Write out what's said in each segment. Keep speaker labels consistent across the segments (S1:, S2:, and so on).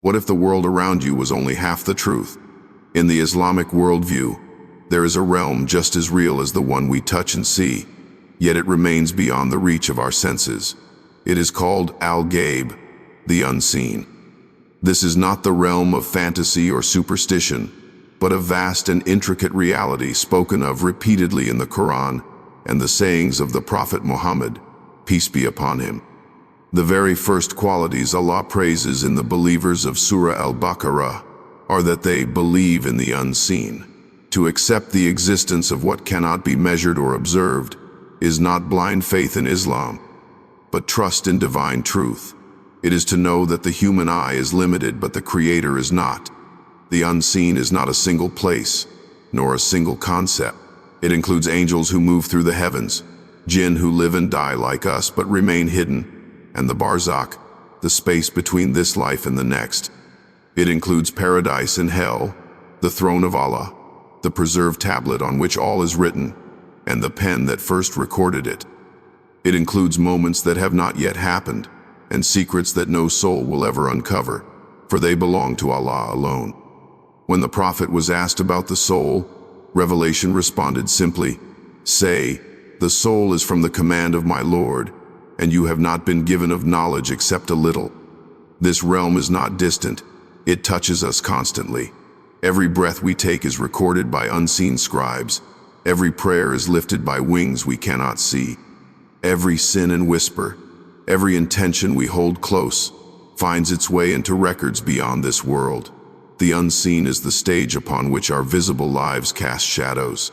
S1: What if the world around you was only half the truth? In the Islamic worldview, there is a realm just as real as the one we touch and see, yet it remains beyond the reach of our senses. It is called al-ghayb, the unseen. This is not the realm of fantasy or superstition, but a vast and intricate reality spoken of repeatedly in the Qur'an and the sayings of the Prophet Muhammad, peace be upon him. The very first qualities Allah praises in the believers of Surah Al-Baqarah are that they believe in the unseen. To accept the existence of what cannot be measured or observed is not blind faith in Islam, but trust in divine truth. It is to know that the human eye is limited, but the Creator is not. The unseen is not a single place, nor a single concept. It includes angels who move through the heavens, Jinn who live and die like us but remain hidden, and the barzakh, the space between this life and the next. It includes paradise and hell, the throne of Allah, the preserved tablet on which all is written, and the pen that first recorded it. It includes moments that have not yet happened, and secrets that no soul will ever uncover, for they belong to Allah alone. When the Prophet was asked about the soul, Revelation responded simply, "Say, the soul is from the command of my Lord, and you have not been given of knowledge except a little." This realm is not distant, it touches us constantly. Every breath we take is recorded by unseen scribes. Every prayer is lifted by wings we cannot see. Every sin and whisper, every intention we hold close, finds its way into records beyond this world. The unseen is the stage upon which our visible lives cast shadows.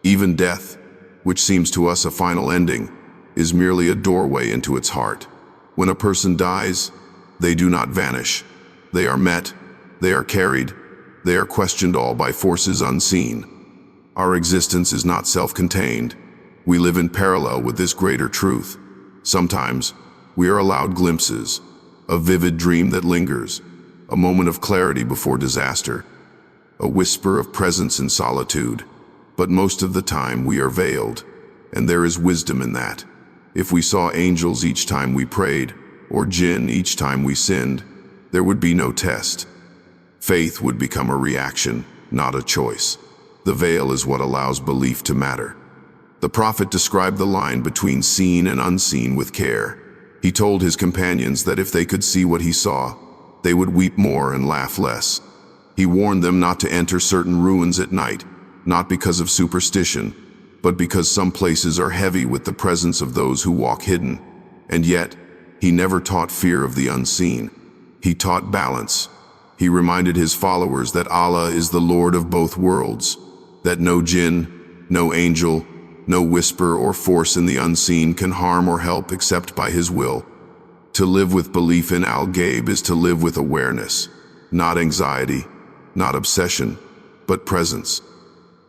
S1: Even death, which seems to us a final ending, is merely a doorway into its heart. When a person dies, they do not vanish. They are met, they are carried, they are questioned, all by forces unseen. Our existence is not self-contained. We live in parallel with this greater truth. Sometimes, we are allowed glimpses, a vivid dream that lingers, a moment of clarity before disaster, a whisper of presence in solitude. But most of the time we are veiled, and there is wisdom in that. If we saw angels each time we prayed, or jinn each time we sinned, there would be no test. Faith would become a reaction, not a choice. The veil is what allows belief to matter. The Prophet described the line between seen and unseen with care. He told his companions that if they could see what he saw, they would weep more and laugh less. He warned them not to enter certain ruins at night, not because of superstition, but because some places are heavy with the presence of those who walk hidden. And yet, he never taught fear of the unseen. He taught balance. He reminded his followers that Allah is the Lord of both worlds, that no jinn, no angel, no whisper or force in the unseen can harm or help except by his will. To live with belief in al-ghayb is to live with awareness, not anxiety, not obsession, but presence.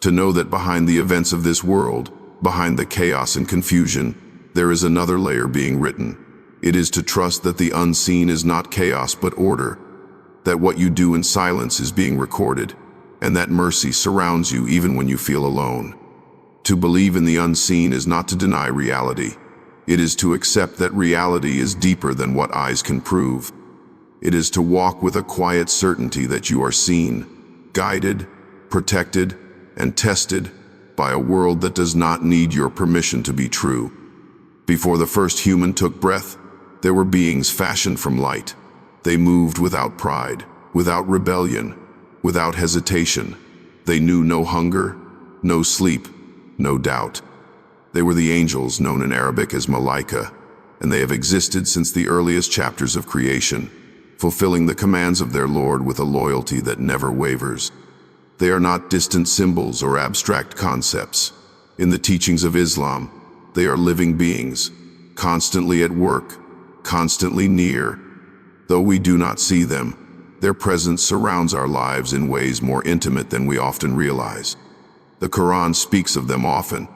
S1: To know that behind the events of this world, behind the chaos and confusion, there is another layer being written. It is to trust that the unseen is not chaos but order, that what you do in silence is being recorded, and that mercy surrounds you even when you feel alone. To believe in the unseen is not to deny reality. It is to accept that reality is deeper than what eyes can prove. It is to walk with a quiet certainty that you are seen, guided, protected, and tested by a world that does not need your permission to be true. Before the first human took breath, there were beings fashioned from light. They moved without pride, without rebellion, without hesitation. They knew no hunger, no sleep, no doubt. They were the angels known in Arabic as Malaika, and they have existed since the earliest chapters of creation, fulfilling the commands of their Lord with a loyalty that never wavers. They are not distant symbols or abstract concepts. In the teachings of Islam, they are living beings, constantly at work, constantly near. Though we do not see them, their presence surrounds our lives in ways more intimate than we often realize. The Quran speaks of them often.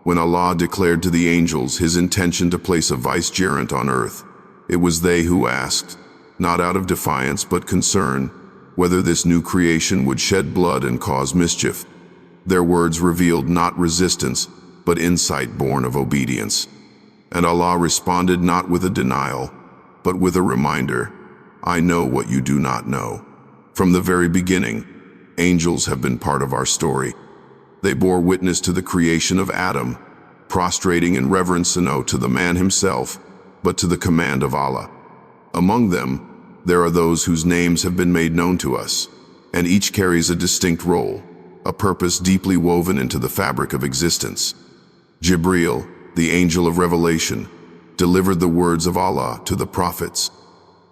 S1: When Allah declared to the angels his intention to place a vicegerent on earth, it was they who asked, not out of defiance but concern, whether this new creation would shed blood and cause mischief. Their words revealed not resistance, but insight born of obedience. And Allah responded not with a denial, but with a reminder. I know what you do not know. From the very beginning, angels have been part of our story. They bore witness to the creation of Adam, prostrating in reverence not to the man himself, but to the command of Allah. Among them, there are those whose names have been made known to us, and each carries a distinct role, a purpose deeply woven into the fabric of existence. Jibreel, the angel of revelation, delivered the words of Allah to the prophets.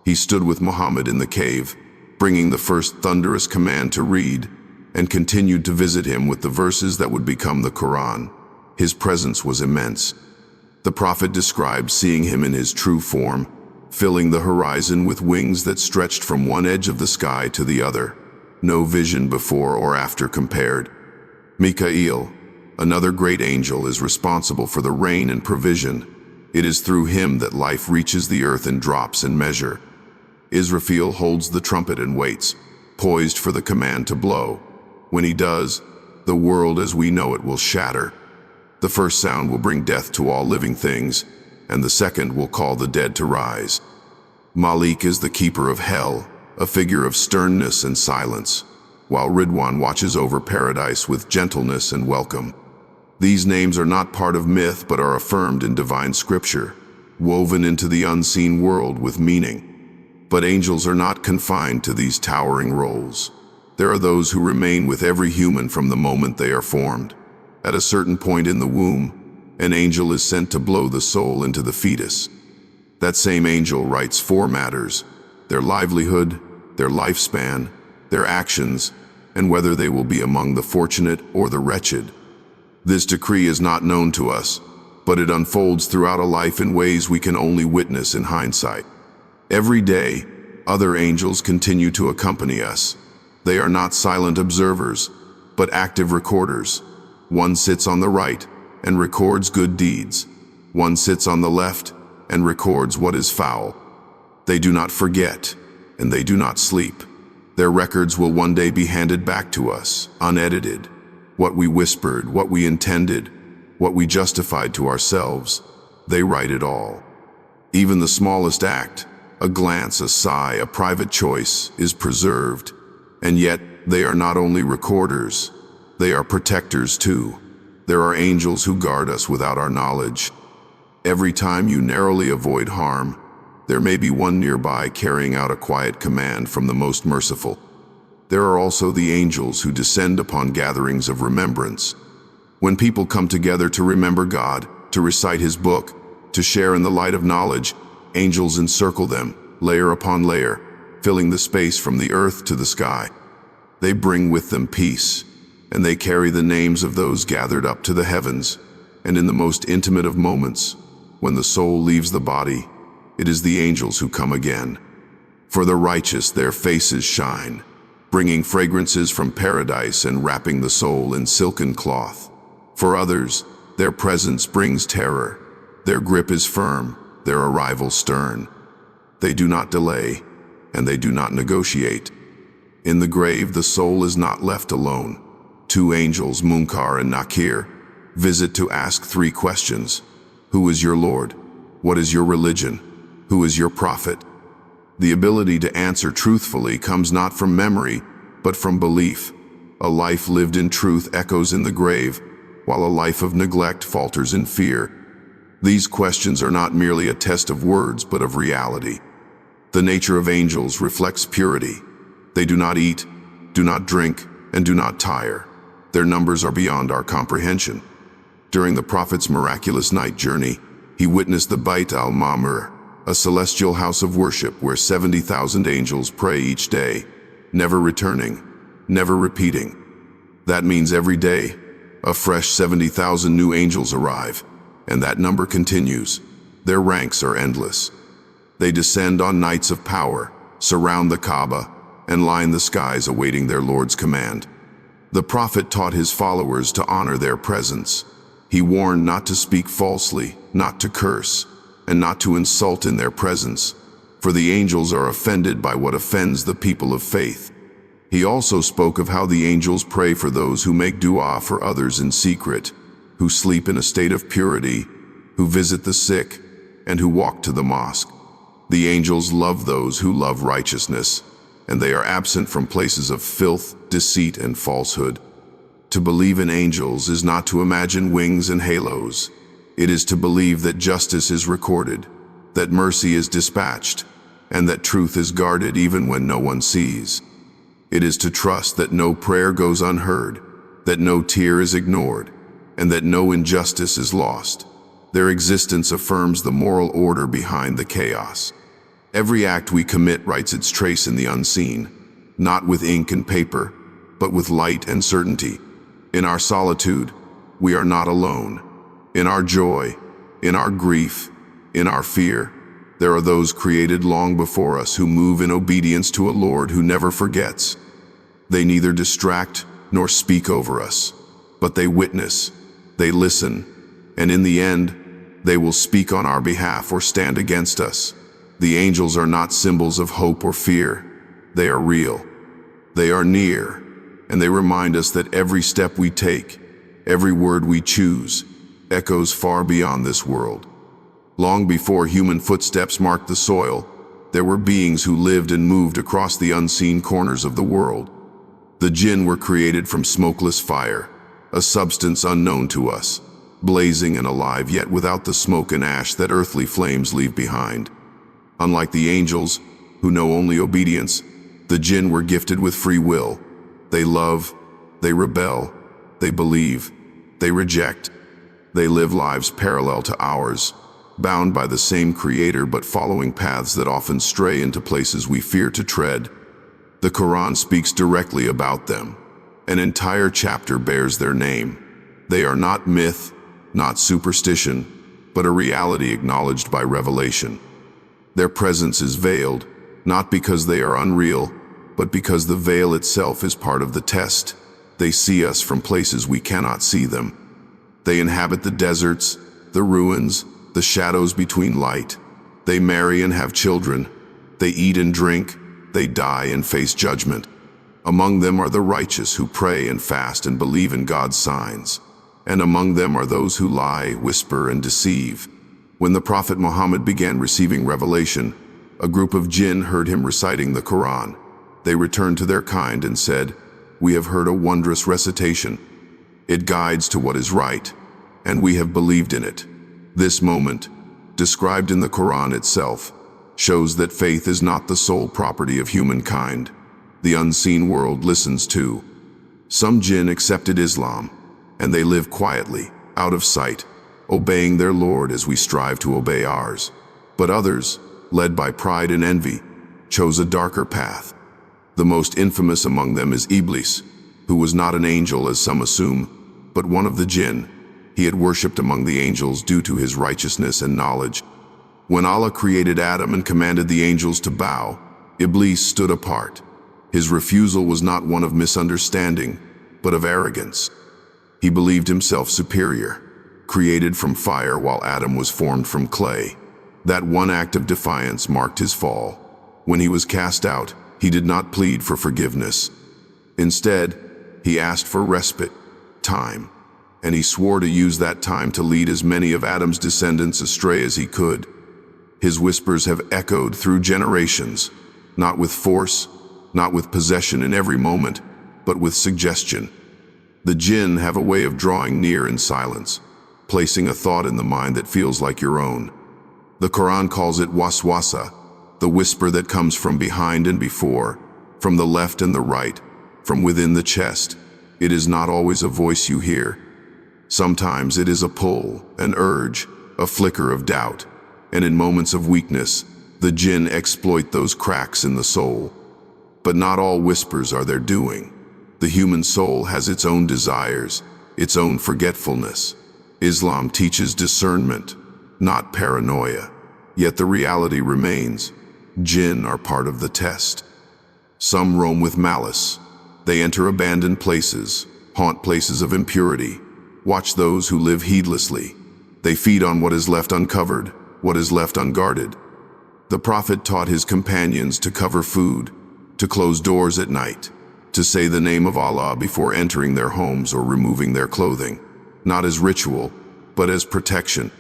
S1: He stood with Muhammad in the cave, bringing the first thunderous command to read, and continued to visit him with the verses that would become the Qur'an. His presence was immense. The prophet described seeing him in his true form, filling the horizon with wings that stretched from one edge of the sky to the other. No vision before or after compared. Mikael, another great angel, is responsible for the rain and provision. It is through him that life reaches the earth in drops and measure. Israfil holds the trumpet and waits, poised for the command to blow. When he does, the world as we know it will shatter. The first sound will bring death to all living things, and the second will call the dead to rise. Malik is the keeper of hell, a figure of sternness and silence, while Ridwan watches over paradise with gentleness and welcome. These names are not part of myth but are affirmed in divine scripture, woven into the unseen world with meaning. But angels are not confined to these towering roles. There are those who remain with every human from the moment they are formed. At a certain point in the womb, an angel is sent to blow the soul into the fetus. That same angel writes 4 matters: their livelihood, their lifespan, their actions, and whether they will be among the fortunate or the wretched. This decree is not known to us, but it unfolds throughout a life in ways we can only witness in hindsight. Every day, other angels continue to accompany us. They are not silent observers, but active recorders. One sits on the right and records good deeds. One sits on the left and records what is foul. They do not forget, and they do not sleep. Their records will one day be handed back to us, unedited. What we whispered, what we intended, what we justified to ourselves, they write it all. Even the smallest act, a glance, a sigh, a private choice, is preserved. And yet, they are not only recorders, they are protectors too. There are angels who guard us without our knowledge. Every time you narrowly avoid harm, there may be one nearby carrying out a quiet command from the most merciful. There are also the angels who descend upon gatherings of remembrance. When people come together to remember God, to recite His book, to share in the light of knowledge, angels encircle them, layer upon layer, filling the space from the earth to the sky. They bring with them peace, and they carry the names of those gathered up to the heavens. And in the most intimate of moments, when the soul leaves the body, it is the angels who come again. For the righteous their faces shine, bringing fragrances from paradise and wrapping the soul in silken cloth. For others, their presence brings terror. Their grip is firm, their arrival stern. They do not delay, and they do not negotiate. In the grave, the soul is not left alone. 2 angels, Munkar and Nakir, visit to ask 3 questions. Who is your Lord? What is your religion? Who is your prophet? The ability to answer truthfully comes not from memory, but from belief. A life lived in truth echoes in the grave, while a life of neglect falters in fear. These questions are not merely a test of words, but of reality. The nature of angels reflects purity. They do not eat, do not drink, and do not tire. Their numbers are beyond our comprehension. During the Prophet's miraculous night journey, he witnessed the Bait al-Ma'mur, a celestial house of worship where 70,000 angels pray each day, never returning, never repeating. That means every day, a fresh 70,000 new angels arrive, and that number continues. Their ranks are endless. They descend on nights of power, surround the Kaaba, and line the skies awaiting their Lord's command. The Prophet taught his followers to honor their presence. He warned not to speak falsely, not to curse, and not to insult in their presence, for the angels are offended by what offends the people of faith. He also spoke of how the angels pray for those who make dua for others in secret, who sleep in a state of purity, who visit the sick, and who walk to the mosque. The angels love those who love righteousness, and they are absent from places of filth, deceit, and falsehood. To believe in angels is not to imagine wings and halos. It is to believe that justice is recorded, that mercy is dispatched, and that truth is guarded even when no one sees. It is to trust that no prayer goes unheard, that no tear is ignored, and that no injustice is lost. Their existence affirms the moral order behind the chaos. Every act we commit writes its trace in the unseen, not with ink and paper, but with light and certainty. In our solitude, we are not alone. In our joy, in our grief, in our fear, there are those created long before us who move in obedience to a Lord who never forgets. They neither distract nor speak over us, but they witness, they listen, and in the end, they will speak on our behalf or stand against us. The angels are not symbols of hope or fear. They are real. They are near, and they remind us that every step we take, every word we choose, echoes far beyond this world. Long before human footsteps marked the soil, there were beings who lived and moved across the unseen corners of the world. The Jinn were created from smokeless fire, a substance unknown to us, blazing and alive yet without the smoke and ash that earthly flames leave behind. Unlike the angels, who know only obedience, the Jinn were gifted with free will. They love, they rebel, they believe, they reject. They live lives parallel to ours, bound by the same Creator but following paths that often stray into places we fear to tread. The Qur'an speaks directly about them. An entire chapter bears their name. They are not myth, not superstition, but a reality acknowledged by revelation. Their presence is veiled, not because they are unreal, but because the veil itself is part of the test. They see us from places we cannot see them. They inhabit the deserts, the ruins, the shadows between light. They marry and have children. They eat and drink. They die and face judgment. Among them are the righteous who pray and fast and believe in God's signs. And among them are those who lie, whisper, and deceive. When the Prophet Muhammad began receiving revelation, a group of jinn heard him reciting the Qur'an. They returned to their kind and said, "We have heard a wondrous recitation. It guides to what is right, and we have believed in it." This moment, described in the Qur'an itself, shows that faith is not the sole property of humankind. The unseen world listens too. Some jinn accepted Islam, and they live quietly, out of sight, obeying their Lord as we strive to obey ours. But others, led by pride and envy, chose a darker path. The most infamous among them is Iblis, who was not an angel as some assume, but one of the jinn. He had worshipped among the angels due to his righteousness and knowledge. When Allah created Adam and commanded the angels to bow, Iblis stood apart. His refusal was not one of misunderstanding, but of arrogance. He believed himself superior, created from fire while Adam was formed from clay. That one act of defiance marked his fall. When he was cast out, he did not plead for forgiveness. Instead, he asked for respite, time, and he swore to use that time to lead as many of Adam's descendants astray as he could. His whispers have echoed through generations, not with force, not with possession in every moment, but with suggestion. The jinn have a way of drawing near in silence, placing a thought in the mind that feels like your own. The Quran calls it waswasa, the whisper that comes from behind and before, from the left and the right, from within the chest. It is not always a voice you hear. Sometimes it is a pull, an urge, a flicker of doubt, and in moments of weakness, the jinn exploit those cracks in the soul. But not all whispers are their doing. The human soul has its own desires, its own forgetfulness. Islam teaches discernment, not paranoia. Yet the reality remains. Jinn are part of the test. Some roam with malice. They enter abandoned places, haunt places of impurity, watch those who live heedlessly. They feed on what is left uncovered, what is left unguarded. The Prophet taught his companions to cover food, to close doors at night, to say the name of Allah before entering their homes or removing their clothing, not as ritual, but as protection.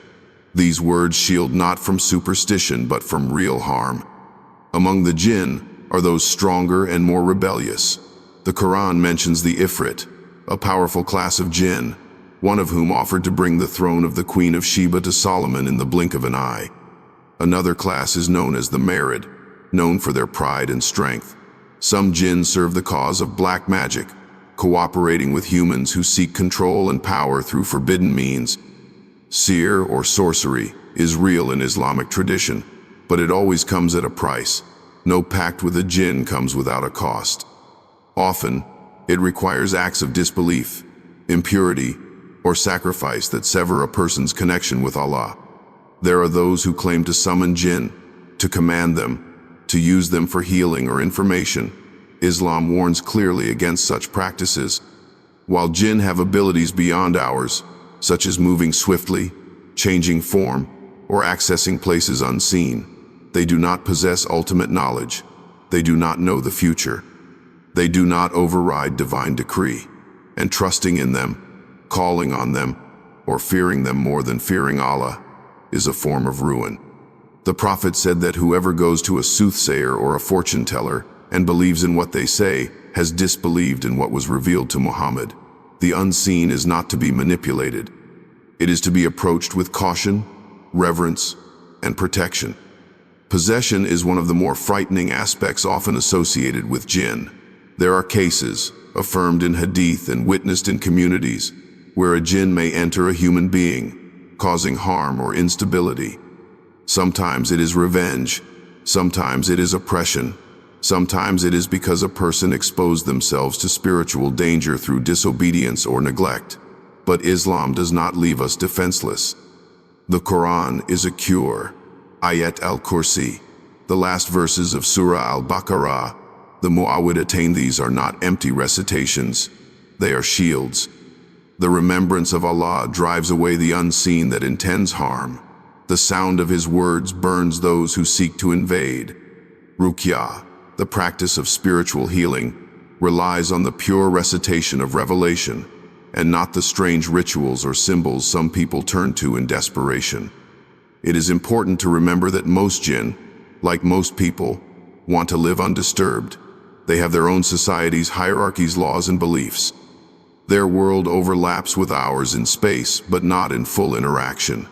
S1: These words shield not from superstition but from real harm. Among the Jinn are those stronger and more rebellious. The Qur'an mentions the Ifrit, a powerful class of Jinn, one of whom offered to bring the throne of the Queen of Sheba to Solomon in the blink of an eye. Another class is known as the Marid, known for their pride and strength. Some Jinn serve the cause of black magic, cooperating with humans who seek control and power through forbidden means. Seer or sorcery is real in Islamic tradition, but it always comes at a price. No pact with a Jinn comes without a cost. Often, it requires acts of disbelief, impurity, or sacrifice that sever a person's connection with Allah. There are those who claim to summon Jinn, to command them, to use them for healing or information. Islam warns clearly against such practices. While Jinn have abilities beyond ours, such as moving swiftly, changing form, or accessing places unseen, they do not possess ultimate knowledge. They do not know the future. They do not override divine decree, and trusting in them, calling on them, or fearing them more than fearing Allah is a form of ruin. The Prophet said that whoever goes to a soothsayer or a fortune teller and believes in what they say has disbelieved in what was revealed to Muhammad. The unseen is not to be manipulated. It is to be approached with caution, reverence, and protection. Possession is one of the more frightening aspects often associated with Jinn. There are cases, affirmed in Hadith and witnessed in communities, where a Jinn may enter a human being, causing harm or instability. Sometimes it is revenge, sometimes it is oppression, sometimes it is because a person exposed themselves to spiritual danger through disobedience or neglect. But Islam does not leave us defenseless. The Quran is a cure. Ayat al-Kursi, the last verses of Surah al-Baqarah, the Mu'awwidatayn, these are not empty recitations, they are shields. The remembrance of Allah drives away the unseen that intends harm. The sound of His words burns those who seek to invade. Ruqyah, the practice of spiritual healing, relies on the pure recitation of revelation, and not the strange rituals or symbols some people turn to in desperation. It is important to remember that most Jinn, like most people, want to live undisturbed. They have their own societies, hierarchies, laws, and beliefs. Their world overlaps with ours in space, but not in full interaction.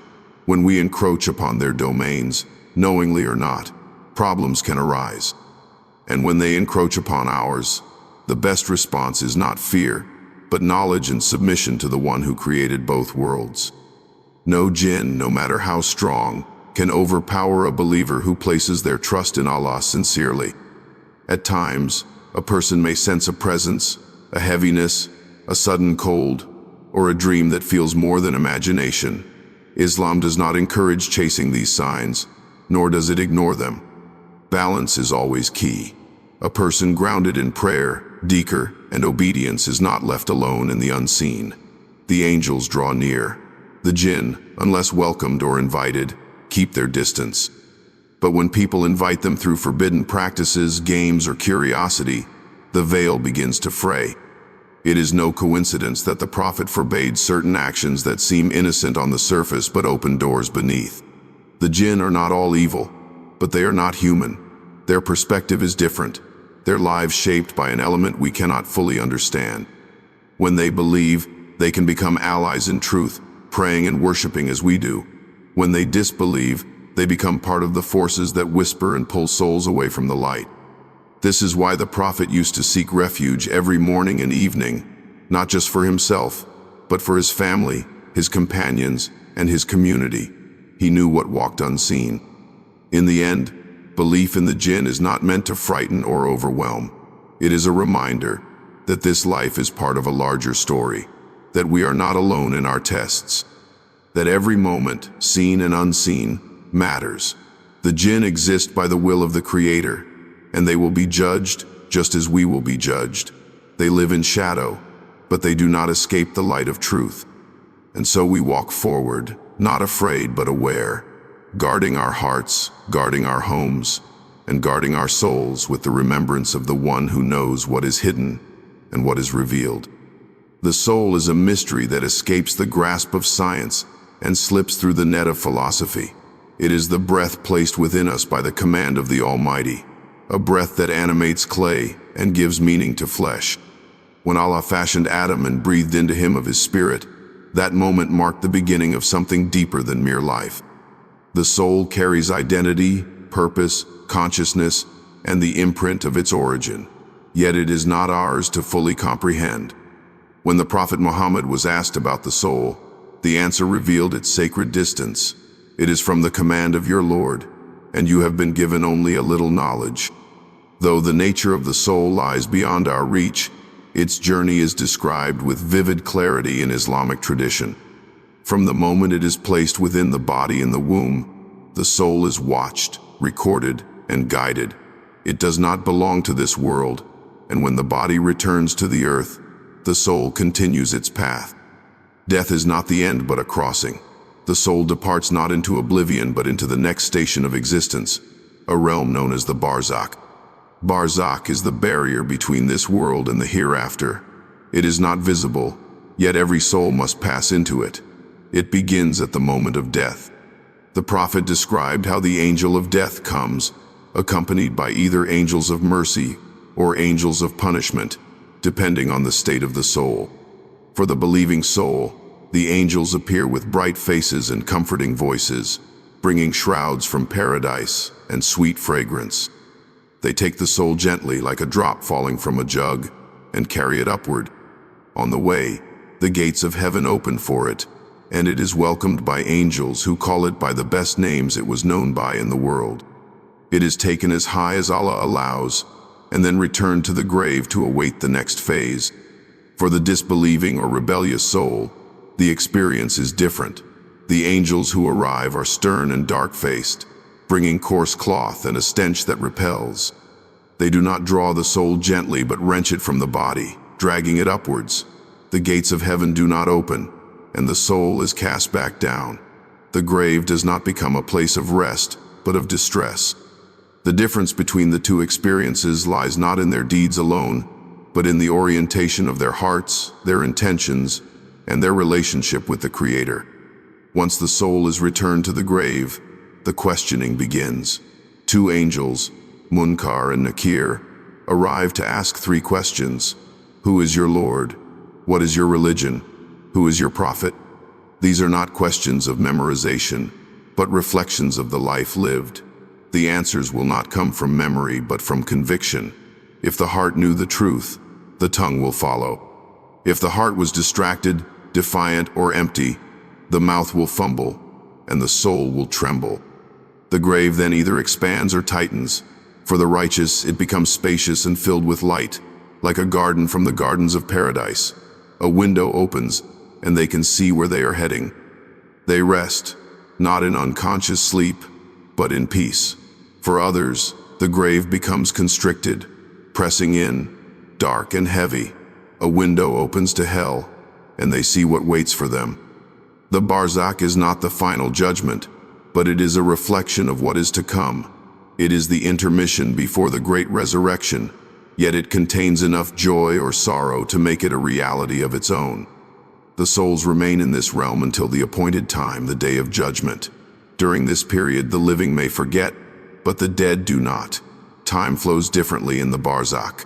S1: When we encroach upon their domains, knowingly or not, problems can arise. And when they encroach upon ours, the best response is not fear, but knowledge and submission to the one who created both worlds. No Jinn, no matter how strong, can overpower a believer who places their trust in Allah sincerely. At times, a person may sense a presence, a heaviness, a sudden cold, or a dream that feels more than imagination. Islam does not encourage chasing these signs, nor does it ignore them. Balance is always key. A person grounded in prayer, dhikr, and obedience is not left alone in the unseen. The angels draw near. The Jinn, unless welcomed or invited, keep their distance. But when people invite them through forbidden practices, games, or curiosity, the veil begins to fray. It is no coincidence that the Prophet forbade certain actions that seem innocent on the surface but open doors beneath. The Jinn are not all evil, but they are not human. Their perspective is different, their lives shaped by an element we cannot fully understand. When they believe, they can become allies in truth, praying and worshiping as we do. When they disbelieve, they become part of the forces that whisper and pull souls away from the light. This is why the Prophet used to seek refuge every morning and evening, not just for himself, but for his family, his companions, and his community. He knew what walked unseen. In the end, belief in the Jinn is not meant to frighten or overwhelm. It is a reminder that this life is part of a larger story, that we are not alone in our tests, that every moment, seen and unseen, matters. The Jinn exist by the will of the Creator, and they will be judged just as we will be judged. They live in shadow, but they do not escape the light of truth. And so we walk forward, not afraid but aware, guarding our hearts, guarding our homes, and guarding our souls with the remembrance of the one who knows what is hidden and what is revealed. The soul is a mystery that escapes the grasp of science, and slips through the net of philosophy. It is the breath placed within us by the command of the Almighty, a breath that animates clay and gives meaning to flesh. When Allah fashioned Adam and breathed into him of his spirit, that moment marked the beginning of something deeper than mere life. The soul carries identity, purpose, consciousness, and the imprint of its origin, yet it is not ours to fully comprehend. When the Prophet Muhammad was asked about the soul, the answer revealed its sacred distance. It is from the command of your Lord, and you have been given only a little knowledge. Though the nature of the soul lies beyond our reach, its journey is described with vivid clarity in Islamic tradition. From the moment it is placed within the body in the womb, the soul is watched, recorded, and guided. It does not belong to this world, and when the body returns to the earth, the soul continues its path. Death is not the end but a crossing. The soul departs not into oblivion but into the next station of existence, a realm known as the Barzakh. Barzakh is the barrier between this world and the hereafter. It is not visible, yet every soul must pass into it. It begins at the moment of death. The Prophet described how the angel of death comes, accompanied by either angels of mercy or angels of punishment, depending on the state of the soul. For the believing soul, the angels appear with bright faces and comforting voices, bringing shrouds from paradise and sweet fragrance. They take the soul gently like a drop falling from a jug and carry it upward. On the way, the gates of heaven open for it, and it is welcomed by angels who call it by the best names it was known by in the world. It is taken as high as Allah allows, and then returned to the grave to await the next phase. For the disbelieving or rebellious soul, the experience is different. The angels who arrive are stern and dark-faced, bringing coarse cloth and a stench that repels. They do not draw the soul gently but wrench it from the body, dragging it upwards. The gates of heaven do not open, and the soul is cast back down. The grave does not become a place of rest, but of distress. The difference between the two experiences lies not in their deeds alone, but in the orientation of their hearts, their intentions, and their relationship with the Creator. Once the soul is returned to the grave, the questioning begins. Two angels, Munkar and Nakir, arrive to ask three questions. Who is your Lord? What is your religion? Who is your prophet? These are not questions of memorization, but reflections of the life lived. The answers will not come from memory, but from conviction. If the heart knew the truth, the tongue will follow. If the heart was distracted, defiant, or empty, the mouth will fumble, and the soul will tremble. The grave then either expands or tightens. For the righteous, it becomes spacious and filled with light, like a garden from the gardens of paradise. A window opens, and they can see where they are heading. They rest, not in unconscious sleep, but in peace. For others, the grave becomes constricted, pressing in, dark and heavy. A window opens to hell, and they see what waits for them. The Barzakh is not the final judgment, but it is a reflection of what is to come. It is the intermission before the great resurrection, yet it contains enough joy or sorrow to make it a reality of its own. The souls remain in this realm until the appointed time, the day of judgment. During this period, the living may forget, but the dead do not. Time flows differently in the Barzakh.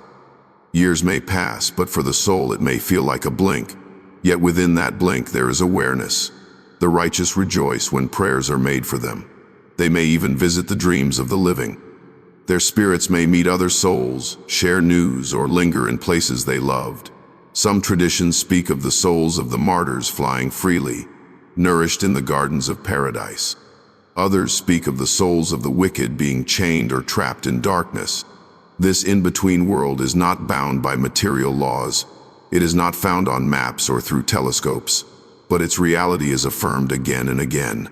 S1: Years may pass, but for the soul it may feel like a blink. Yet within that blink there is awareness. The righteous rejoice when prayers are made for them. They may even visit the dreams of the living. Their spirits may meet other souls, share news, or linger in places they loved. Some traditions speak of the souls of the martyrs flying freely, nourished in the gardens of paradise. Others speak of the souls of the wicked being chained or trapped in darkness. This in-between world is not bound by material laws. It is not found on maps or through telescopes, but its reality is affirmed again and again.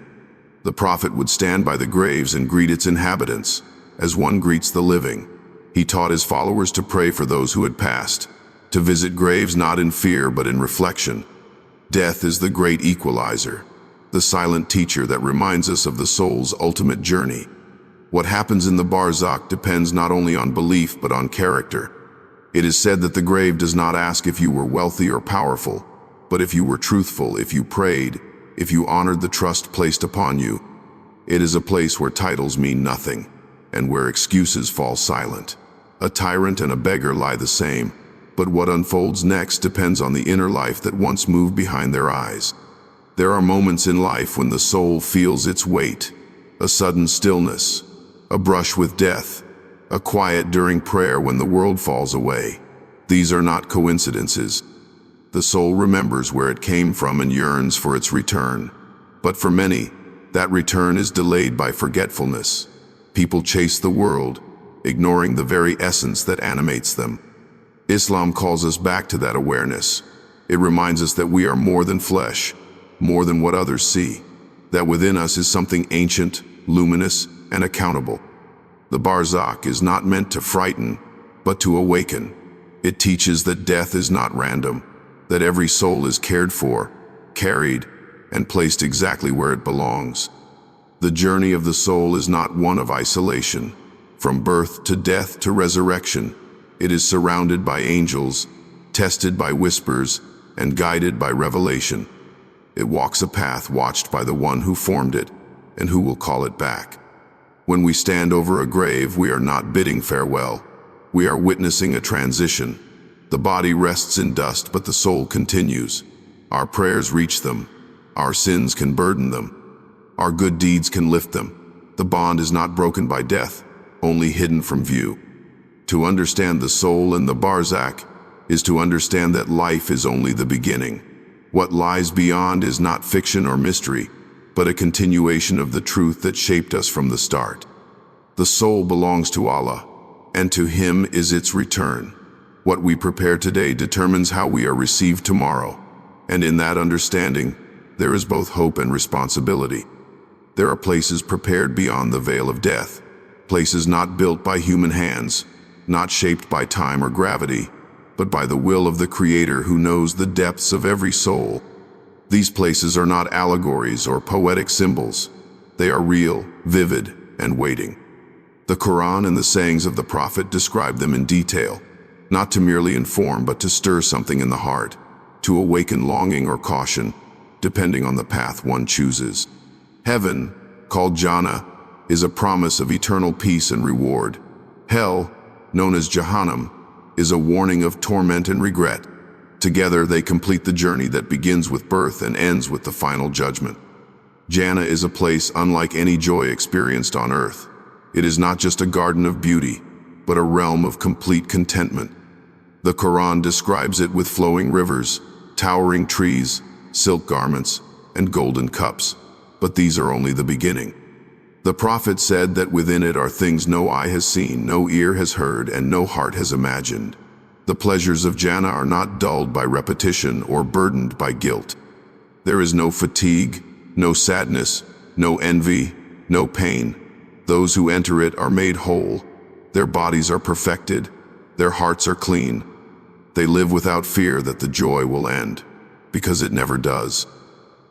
S1: The Prophet would stand by the graves and greet its inhabitants, as one greets the living. He taught his followers to pray for those who had passed, to visit graves not in fear but in reflection. Death is the great equalizer, the silent teacher that reminds us of the soul's ultimate journey. What happens in the Barzakh depends not only on belief but on character. It is said that the grave does not ask if you were wealthy or powerful, but if you were truthful, if you prayed, if you honored the trust placed upon you. It is a place where titles mean nothing, and where excuses fall silent. A tyrant and a beggar lie the same, but what unfolds next depends on the inner life that once moved behind their eyes. There are moments in life when the soul feels its weight, a sudden stillness, a brush with death, a quiet during prayer when the world falls away. These are not coincidences. The soul remembers where it came from and yearns for its return. But for many, that return is delayed by forgetfulness. People chase the world, ignoring the very essence that animates them. Islam calls us back to that awareness. It reminds us that we are more than flesh, more than what others see, that within us is something ancient, luminous, and accountable. The Barzakh is not meant to frighten, but to awaken. It teaches that death is not random, that every soul is cared for, carried, and placed exactly where it belongs. The journey of the soul is not one of isolation. From birth to death to resurrection, it is surrounded by angels, tested by whispers, and guided by revelation. It walks a path watched by the one who formed it and who will call it back. When we stand over a grave, we are not bidding farewell. We are witnessing a transition. The body rests in dust, but the soul continues. Our prayers reach them. Our sins can burden them. Our good deeds can lift them. The bond is not broken by death, only hidden from view. To understand the soul and the Barzakh is to understand that life is only the beginning. What lies beyond is not fiction or mystery, but a continuation of the truth that shaped us from the start. The soul belongs to Allah, and to Him is its return. What we prepare today determines how we are received tomorrow, and in that understanding, there is both hope and responsibility. There are places prepared beyond the veil of death, places not built by human hands, not shaped by time or gravity, but by the will of the Creator who knows the depths of every soul. These places are not allegories or poetic symbols. They are real, vivid, and waiting. The Qur'an and the sayings of the Prophet describe them in detail, not to merely inform but to stir something in the heart, to awaken longing or caution, depending on the path one chooses. Heaven, called Jannah, is a promise of eternal peace and reward. Hell, known as Jahannam, is a warning of torment and regret. Together they complete the journey that begins with birth and ends with the final judgment. Jannah is a place unlike any joy experienced on earth. It is not just a garden of beauty, but a realm of complete contentment. The Quran describes it with flowing rivers, towering trees, silk garments, and golden cups. But these are only the beginning. The Prophet said that within it are things no eye has seen, no ear has heard, and no heart has imagined. The pleasures of Jannah are not dulled by repetition or burdened by guilt. There is no fatigue, no sadness, no envy, no pain. Those who enter it are made whole. Their bodies are perfected. Their hearts are clean. They live without fear that the joy will end, because it never does.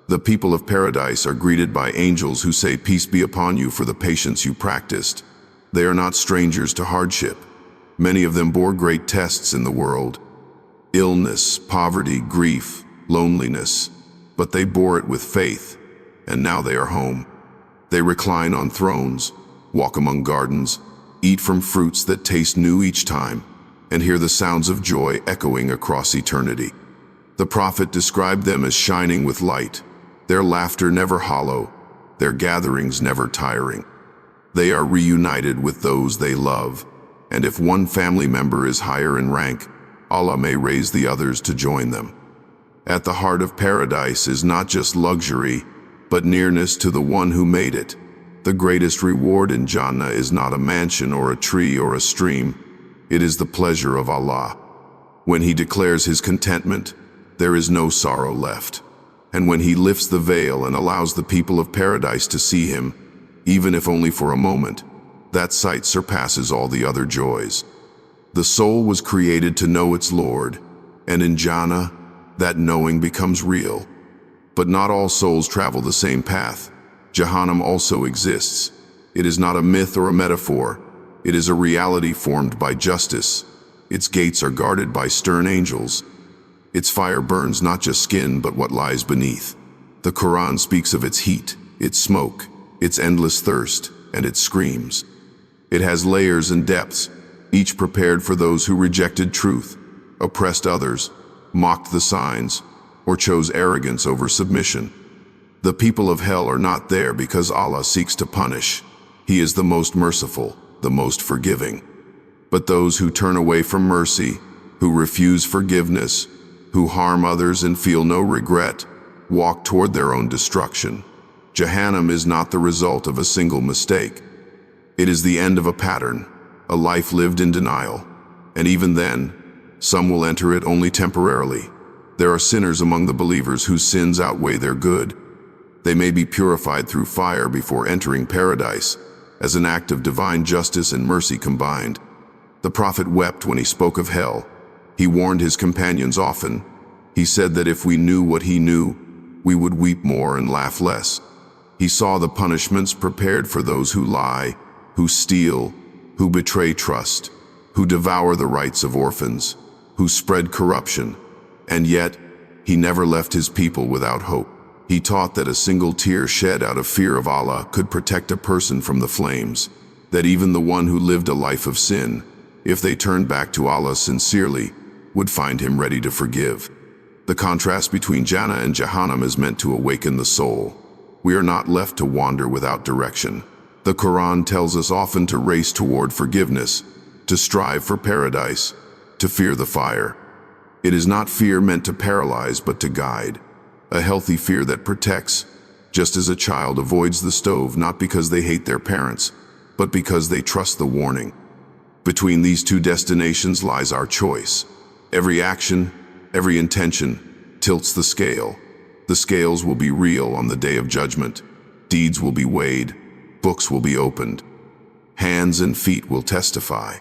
S1: The people of paradise are greeted by angels who say, "Peace be upon you for the patience you practiced." They are not strangers to hardship. Many of them bore great tests in the world. Illness, poverty, grief, loneliness. But they bore it with faith, and now they are home. They recline on thrones, walk among gardens, eat from fruits that taste new each time, and hear the sounds of joy echoing across eternity. The Prophet described them as shining with light, their laughter never hollow, their gatherings never tiring. They are reunited with those they love, and if one family member is higher in rank, Allah may raise the others to join them. At the heart of paradise is not just luxury, but nearness to the one who made it. The greatest reward in Jannah is not a mansion or a tree or a stream. It is the pleasure of Allah. When He declares His contentment, there is no sorrow left. And when He lifts the veil and allows the people of paradise to see Him, even if only for a moment, that sight surpasses all the other joys. The soul was created to know its Lord, and in Jannah, that knowing becomes real. But not all souls travel the same path. Jahannam also exists. It is not a myth or a metaphor. It is a reality formed by justice. Its gates are guarded by stern angels. Its fire burns not just skin, but what lies beneath. The Quran speaks of its heat, its smoke, its endless thirst, and its screams. It has layers and depths, each prepared for those who rejected truth, oppressed others, mocked the signs, or chose arrogance over submission. The people of hell are not there because Allah seeks to punish. He is the most merciful, the most forgiving. But those who turn away from mercy, who refuse forgiveness, who harm others and feel no regret, walk toward their own destruction. Jahannam is not the result of a single mistake. It is the end of a pattern, a life lived in denial. And even then, some will enter it only temporarily. There are sinners among the believers whose sins outweigh their good. They may be purified through fire before entering paradise, as an act of divine justice and mercy combined. The prophet wept when he spoke of hell. He warned his companions often. He said that if we knew what he knew, we would weep more and laugh less. He saw the punishments prepared for those who lie, who steal, who betray trust, who devour the rights of orphans, who spread corruption. And yet, he never left his people without hope. He taught that a single tear shed out of fear of Allah could protect a person from the flames, that even the one who lived a life of sin, if they turned back to Allah sincerely, would find him ready to forgive. The contrast between Jannah and Jahannam is meant to awaken the soul. We are not left to wander without direction. The Quran tells us often to race toward forgiveness, to strive for paradise, to fear the fire. It is not fear meant to paralyze, but to guide. A healthy fear that protects, just as a child avoids the stove not because they hate their parents, but because they trust the warning. Between these two destinations lies our choice. Every action, every intention tilts the scale. The scales will be real on the day of judgment. Deeds will be weighed. Books will be opened. Hands and feet will testify.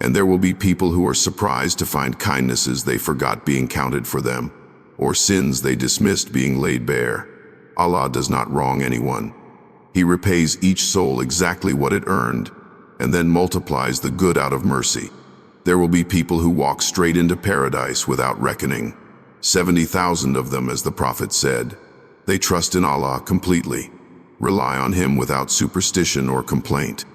S1: And there will be people who are surprised to find kindnesses they forgot being counted for them, or sins they dismissed being laid bare. Allah does not wrong anyone. He repays each soul exactly what it earned, and then multiplies the good out of mercy. There will be people who walk straight into paradise without reckoning. 70,000 of them, as the Prophet said. They trust in Allah completely, rely on Him without superstition or complaint.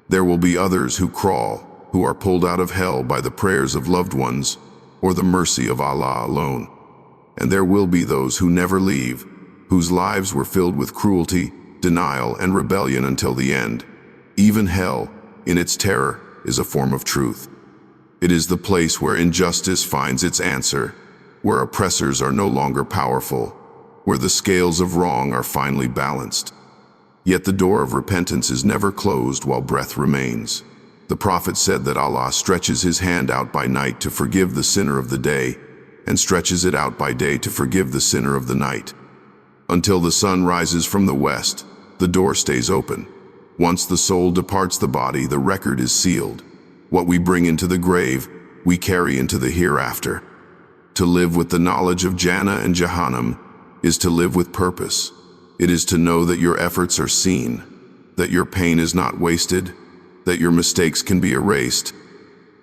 S1: There will be others who crawl, who are pulled out of hell by the prayers of loved ones or the mercy of Allah alone. And there will be those who never leave, whose lives were filled with cruelty, denial, and rebellion until the end. Even hell, in its terror, is a form of truth. It is the place where injustice finds its answer, where oppressors are no longer powerful, where the scales of wrong are finally balanced. Yet the door of repentance is never closed while breath remains. The Prophet said that Allah stretches His hand out by night to forgive the sinner of the day, and stretches it out by day to forgive the sinner of the night. Until the sun rises from the west, the door stays open. Once the soul departs the body, the record is sealed. What we bring into the grave, we carry into the hereafter. To live with the knowledge of Jannah and Jahannam is to live with purpose. It is to know that your efforts are seen, that your pain is not wasted, that your mistakes can be erased,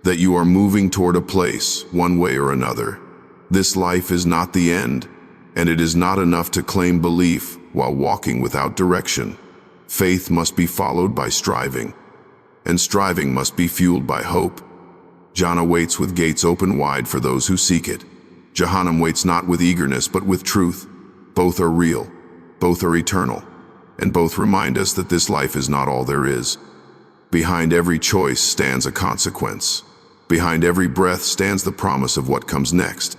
S1: that you are moving toward a place, one way or another. This life is not the end, and it is not enough to claim belief while walking without direction. Faith must be followed by striving, and striving must be fueled by hope. Jannah waits with gates open wide for those who seek it. Jahannam waits not with eagerness but with truth. Both are real, both are eternal, and both remind us that this life is not all there is. Behind every choice stands a consequence. Behind every breath stands the promise of what comes next.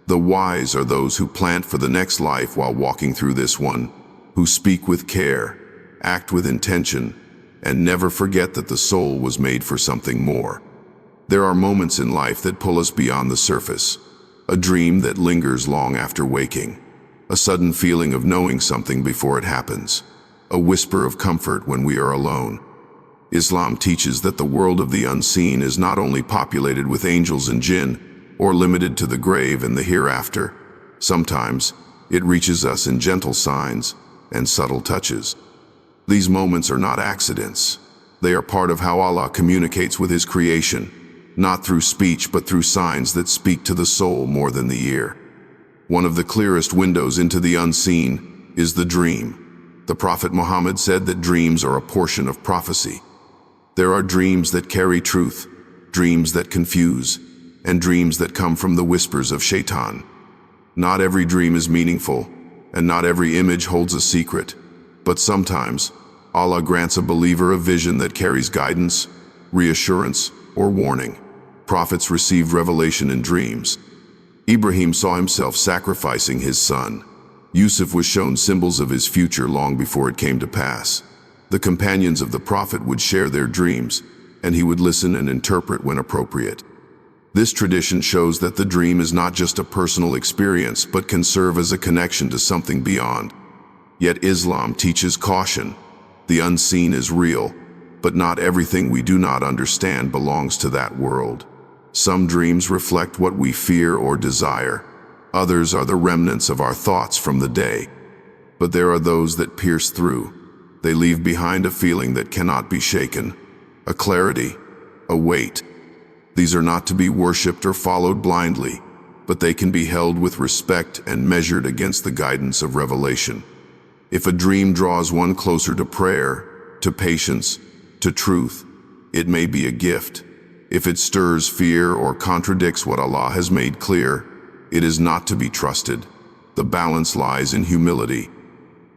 S1: The wise are those who plant for the next life while walking through this one, who speak with care, act with intention, and never forget that the soul was made for something more. There are moments in life that pull us beyond the surface, a dream that lingers long after waking, a sudden feeling of knowing something before it happens, a whisper of comfort when we are alone. Islam teaches that the world of the unseen is not only populated with angels and jinn, or limited to the grave and the hereafter. Sometimes it reaches us in gentle signs and subtle touches. These moments are not accidents. They are part of how Allah communicates with His creation, not through speech but through signs that speak to the soul more than the ear. One of the clearest windows into the unseen is the dream. The Prophet Muhammad said that dreams are a portion of prophecy. There are dreams that carry truth, dreams that confuse, and dreams that come from the whispers of Shaitan. Not every dream is meaningful, and not every image holds a secret, but sometimes Allah grants a believer a vision that carries guidance, reassurance, or warning. Prophets received revelation in dreams. Ibrahim saw himself sacrificing his son. Yusuf was shown symbols of his future long before it came to pass. The companions of the prophet would share their dreams, and he would listen and interpret when appropriate. This tradition shows that the dream is not just a personal experience, but can serve as a connection to something beyond. Yet Islam teaches caution. The unseen is real, but not everything we do not understand belongs to that world. Some dreams reflect what we fear or desire. Others are the remnants of our thoughts from the day. But there are those that pierce through. They leave behind a feeling that cannot be shaken, a clarity, a weight. These are not to be worshipped or followed blindly, but they can be held with respect and measured against the guidance of revelation. If a dream draws one closer to prayer, to patience, to truth, it may be a gift. If it stirs fear or contradicts what Allah has made clear, it is not to be trusted. The balance lies in humility.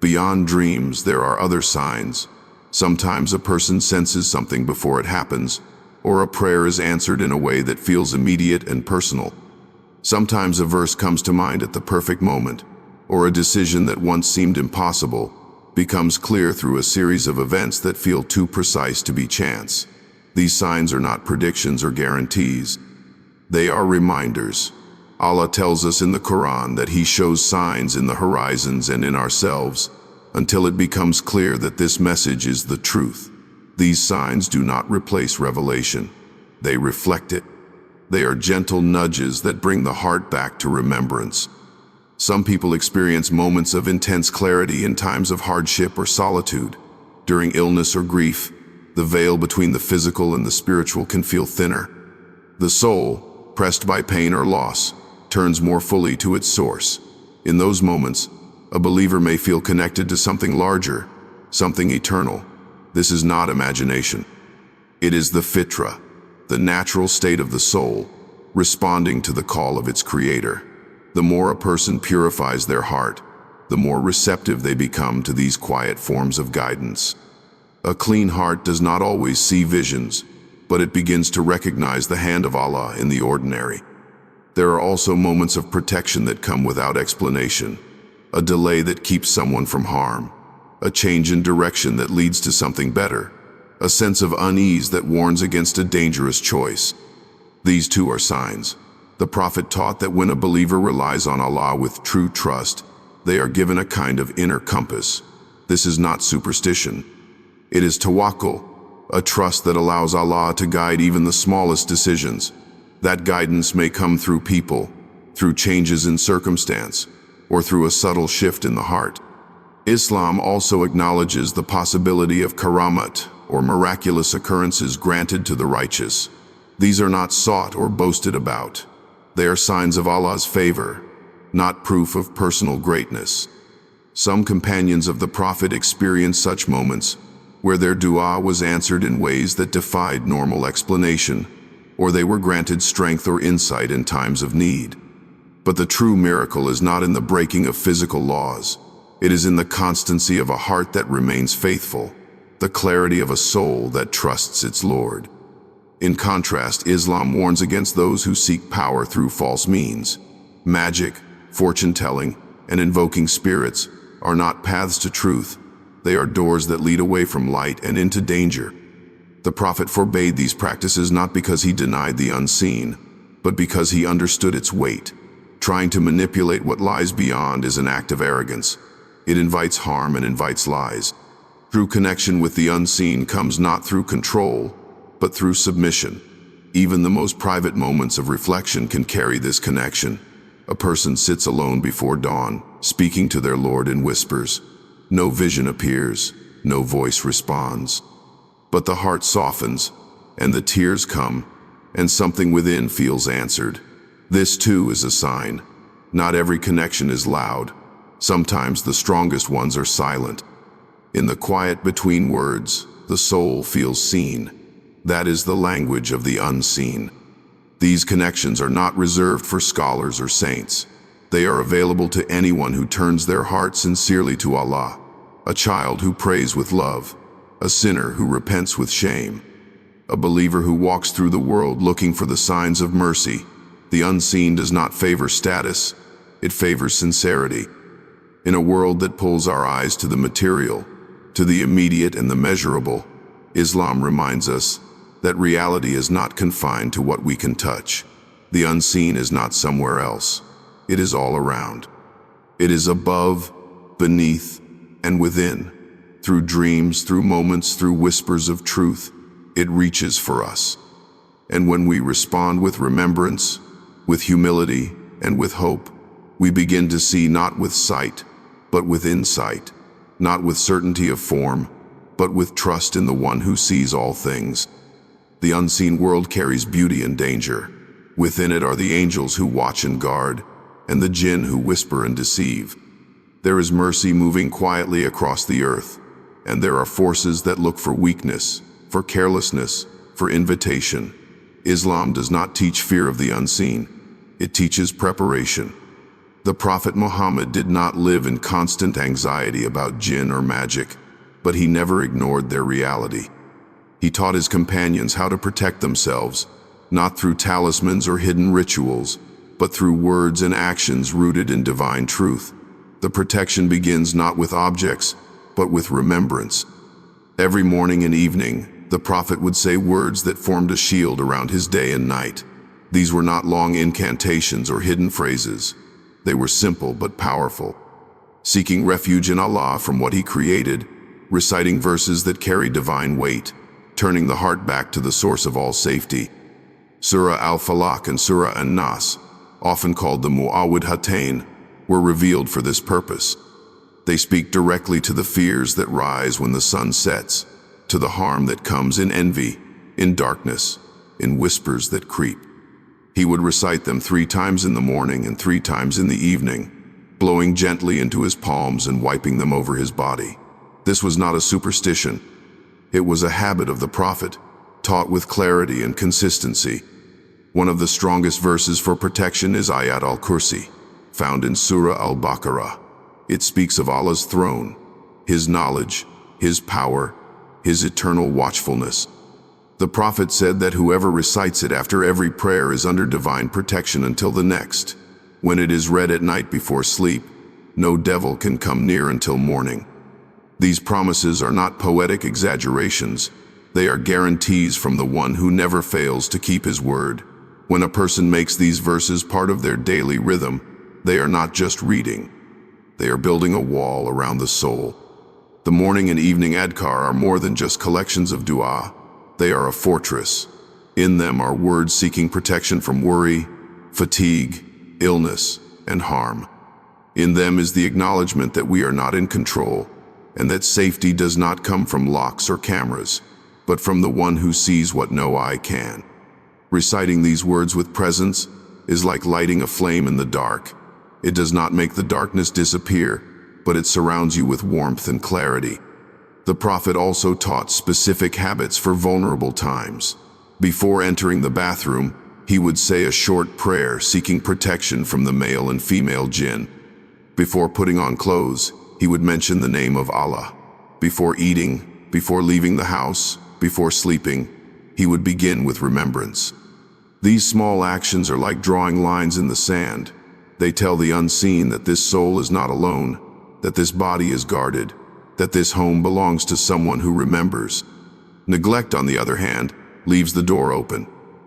S1: Beyond dreams, there are other signs. Sometimes a person senses something before it happens, or a prayer is answered in a way that feels immediate and personal. Sometimes a verse comes to mind at the perfect moment, or a decision that once seemed impossible becomes clear through a series of events that feel too precise to be chance. These signs are not predictions or guarantees. They are reminders. Allah tells us in the Qur'an that He shows signs in the horizons and in ourselves until it becomes clear that this message is the truth. These signs do not replace revelation. They reflect it. They are gentle nudges that bring the heart back to remembrance. Some people experience moments of intense clarity in times of hardship or solitude. During illness or grief, the veil between the physical and the spiritual can feel thinner. The soul, pressed by pain or loss, turns more fully to its source. In those moments, a believer may feel connected to something larger, something eternal. This is not imagination. It is the fitra, the natural state of the soul, responding to the call of its creator. The more a person purifies their heart, the more receptive they become to these quiet forms of guidance. A clean heart does not always see visions, but it begins to recognize the hand of Allah in the ordinary. There are also moments of protection that come without explanation, a delay that keeps someone from harm, a change in direction that leads to something better, a sense of unease that warns against a dangerous choice. These too are signs. The Prophet taught that when a believer relies on Allah with true trust, they are given a kind of inner compass. This is not superstition. It is tawakkul, a trust that allows Allah to guide even the smallest decisions. That guidance may come through people, through changes in circumstance, or through a subtle shift in the heart. Islam also acknowledges the possibility of karamat, or miraculous occurrences granted to the righteous. These are not sought or boasted about. They are signs of Allah's favor, not proof of personal greatness. Some companions of the Prophet experienced such moments where their dua was answered in ways that defied normal explanation, or they were granted strength or insight in times of need. But the true miracle is not in the breaking of physical laws. It is in the constancy of a heart that remains faithful, the clarity of a soul that trusts its Lord. In contrast, Islam warns against those who seek power through false means. Magic, fortune-telling, and invoking spirits are not paths to truth. They are doors that lead away from light and into danger. The Prophet forbade these practices not because he denied the unseen, but because he understood its weight. Trying to manipulate what lies beyond is an act of arrogance. It invites harm and invites lies. True connection with the unseen comes not through control, but through submission. Even the most private moments of reflection can carry this connection. A person sits alone before dawn, speaking to their Lord in whispers. No vision appears, no voice responds. But the heart softens, and the tears come, and something within feels answered. This too is a sign. Not every connection is loud. Sometimes the strongest ones are silent. In the quiet between words, the soul feels seen. That is the language of the unseen. These connections are not reserved for scholars or saints. They are available to anyone who turns their heart sincerely to Allah, a child who prays with love, a sinner who repents with shame, a believer who walks through the world looking for the signs of mercy. The unseen does not favor status, it favors sincerity. In a world that pulls our eyes to the material, to the immediate and the measurable, Islam reminds us that reality is not confined to what we can touch. The unseen is not somewhere else. It is all around. It is above, beneath, and within. Through dreams, through moments, through whispers of truth, it reaches for us. And when we respond with remembrance, with humility, and with hope, we begin to see not with sight, but with insight, not with certainty of form, but with trust in the one who sees all things. The unseen world carries beauty and danger. Within it are the angels who watch and guard, and the Jinn who whisper and deceive. There is mercy moving quietly across the earth, and there are forces that look for weakness, for carelessness, for invitation. Islam does not teach fear of the unseen. It teaches preparation. The Prophet Muhammad did not live in constant anxiety about jinn or magic, but he never ignored their reality. He taught his companions how to protect themselves, not through talismans or hidden rituals, but through words and actions rooted in divine truth. The protection begins not with objects, but with remembrance. Every morning and evening, the Prophet would say words that formed a shield around his day and night. These were not long incantations or hidden phrases. They were simple but powerful. Seeking refuge in Allah from what He created, reciting verses that carry divine weight, turning the heart back to the source of all safety. Surah Al-Falaq and Surah An-Nas, often called the Mu'awwidhatayn, were revealed for this purpose. They speak directly to the fears that rise when the sun sets, to the harm that comes in envy, in darkness, in whispers that creep. He would recite them 3 times in the morning and 3 times in the evening, blowing gently into his palms and wiping them over his body. This was not a superstition. It was a habit of the Prophet, taught with clarity and consistency. One of the strongest verses for protection is Ayat al-Kursi, found in Surah al-Baqarah. It speaks of Allah's throne, His knowledge, His power, His eternal watchfulness. The Prophet said that whoever recites it after every prayer is under divine protection until the next. When it is read at night before sleep, no devil can come near until morning. These promises are not poetic exaggerations. They are guarantees from the one who never fails to keep his word. When a person makes these verses part of their daily rhythm, they are not just reading. They are building a wall around the soul. The morning and evening adhkar are more than just collections of dua. They are a fortress. In them are words seeking protection from worry, fatigue, illness, and harm. In them is the acknowledgement that we are not in control, and that safety does not come from locks or cameras, but from the one who sees what no eye can. Reciting these words with presence is like lighting a flame in the dark. It does not make the darkness disappear, but it surrounds you with warmth and clarity. The Prophet also taught specific habits for vulnerable times. Before entering the bathroom, he would say a short prayer seeking protection from the male and female jinn. Before putting on clothes, he would mention the name of Allah. Before eating, before leaving the house, before sleeping, he would begin with remembrance. These small actions are like drawing lines in the sand. They tell the unseen that this soul is not alone, that this body is guarded, that this home belongs to someone who remembers. Neglect, on the other hand, leaves the door open.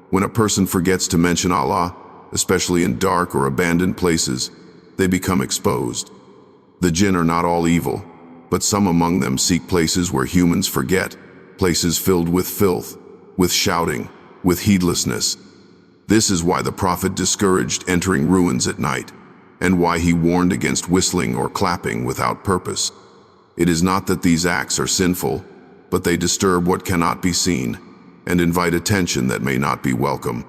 S1: When a person forgets to mention Allah, especially in dark or abandoned places, they become exposed. The jinn are not all evil, but some among them seek places where humans forget, places filled with filth, with shouting, with heedlessness. This is why the Prophet discouraged entering ruins at night, and why he warned against whistling or clapping without purpose. It is not that these acts are sinful, but they disturb what cannot be seen, and invite attention that may not be welcome.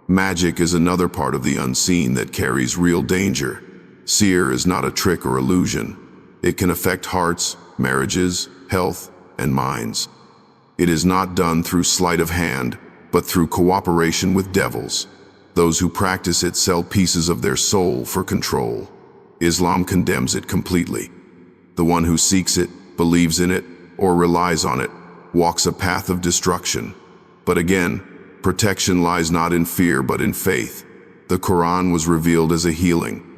S1: Magic is another part of the unseen that carries real danger. Seer is not a trick or illusion. It can affect hearts, marriages, health, and minds. It is not done through sleight of hand, but through cooperation with devils. Those who practice it sell pieces of their soul for control. Islam condemns it completely. The one who seeks it, believes in it, or relies on it, walks a path of destruction. But again, protection lies not in fear but in faith. The Qur'an was revealed as a healing.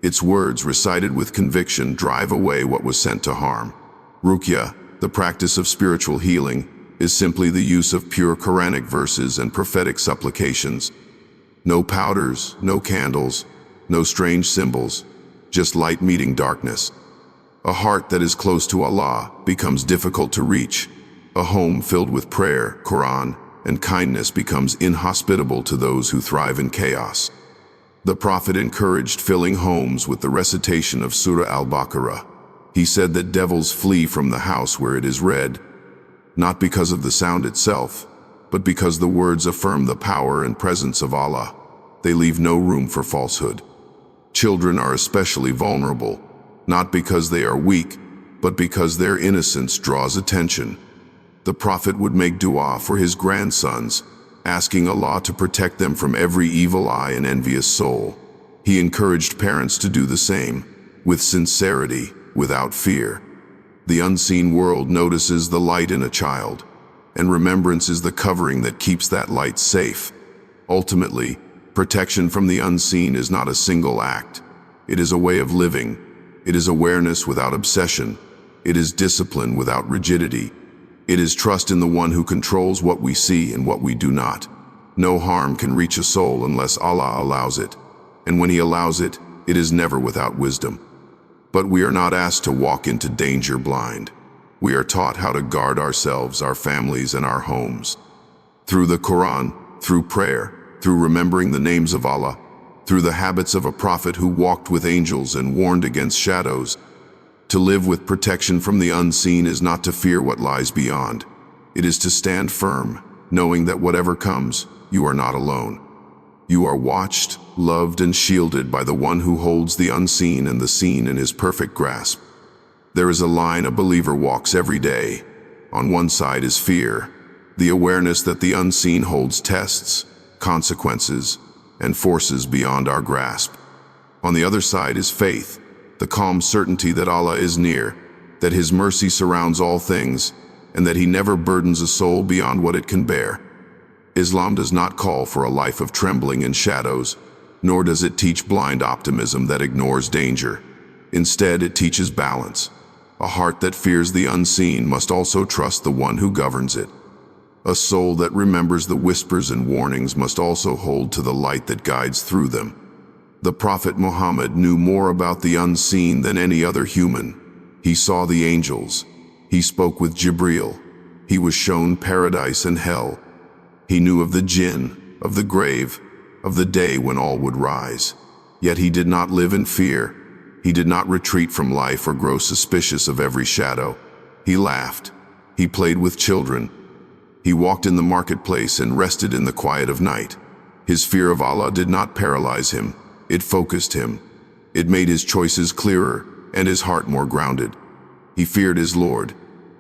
S1: Its words, recited with conviction, drive away what was sent to harm. Ruqya, the practice of spiritual healing, is simply the use of pure Quranic verses and prophetic supplications. No powders, no candles, no strange symbols, just light meeting darkness. A heart that is close to Allah becomes difficult to reach. A home filled with prayer, Qur'an, and kindness becomes inhospitable to those who thrive in chaos. The Prophet encouraged filling homes with the recitation of Surah Al-Baqarah. He said that devils flee from the house where it is read, not because of the sound itself, but because the words affirm the power and presence of Allah. They leave no room for falsehood. Children are especially vulnerable, not because they are weak, but because their innocence draws attention. The Prophet would make dua for his grandsons, asking Allah to protect them from every evil eye and envious soul. He encouraged parents to do the same, with sincerity, without fear. The unseen world notices the light in a child, and remembrance is the covering that keeps that light safe. Ultimately, protection from the unseen is not a single act. It is a way of living. It is awareness without obsession. It is discipline without rigidity. It is trust in the one who controls what we see and what we do not. No harm can reach a soul unless Allah allows it. And when He allows it, it is never without wisdom. But we are not asked to walk into danger blind. We are taught how to guard ourselves, our families, and our homes. Through the Quran, through prayer, through remembering the names of Allah, through the habits of a prophet who walked with angels and warned against shadows. To live with protection from the unseen is not to fear what lies beyond. It is to stand firm, knowing that whatever comes, you are not alone. You are watched, loved, and shielded by the one who holds the unseen and the seen in his perfect grasp. There is a line a believer walks every day. On one side is fear, the awareness that the unseen holds tests, consequences, and forces beyond our grasp. On the other side is faith, the calm certainty that Allah is near, that His mercy surrounds all things, and that He never burdens a soul beyond what it can bear. Islam does not call for a life of trembling in shadows, nor does it teach blind optimism that ignores danger. Instead, it teaches balance. A heart that fears the unseen must also trust the one who governs it. A soul that remembers the whispers and warnings must also hold to the light that guides through them. The Prophet Muhammad knew more about the unseen than any other human. He saw the angels. He spoke with Jibreel. He was shown paradise and hell. He knew of the Jinn, of the grave, of the day when all would rise. Yet he did not live in fear. He did not retreat from life or grow suspicious of every shadow. He laughed. He played with children. He walked in the marketplace and rested in the quiet of night. His fear of Allah did not paralyze him. It focused him. It made his choices clearer and his heart more grounded. He feared his Lord,